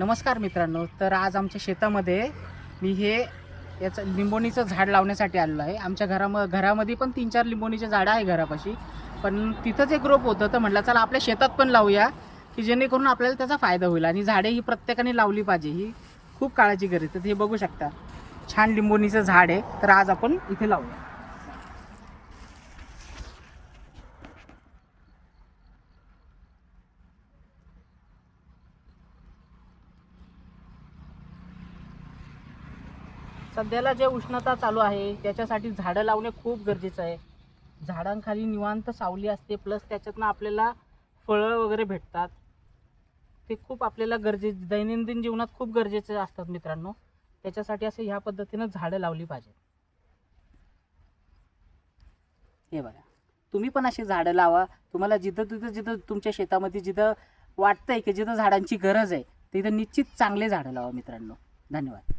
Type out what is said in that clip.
नमस्कार मित्रांनो, तर आज आमच्या शेतामध्ये मी याचं लिंबोणीचं झाड लावण्यासाठी आलेलो आहे। आमच्या घरामध्ये पण 3-4 लिंबोणीचे झाडं आहे घरापाशी, पण तिथंच एक रोप होतं, तर म्हटलं चला आपल्या शेतात पण लावूया की जेणेकरून आपल्याला त्याचा फायदा होईल आणि झाडे ही प्रत्येकाने लावली पाहिजे, ही खूप काळाची गरज आहे। तर हे बघू शकता, छान लिंबोणीचं झाड आहे, तर आज आपण इथे लावूया। सध्याला जे उष्णता चालू आहे त्याच्यासाठी झाडं लावणे खूप गरजेचं आहे। झाडांखाली निवांत सावली असते, प्लस त्याच्यातनं आपल्याला फळं वगैरे भेटतात। ते खूप आपल्याला दैनंदिन जीवनात खूप गरजेचे असतात मित्रांनो। त्याच्यासाठी असं ह्या पद्धतीनं झाडं लावली पाहिजे। हे बघा, तुम्ही पण अशी झाडं लावा। तुम्हाला जिथं तुमच्या शेतामध्ये जिथं वाटतंय की जिथं झाडांची गरज आहे तिथं निश्चित चांगले झाडं लावा मित्रांनो। धन्यवाद।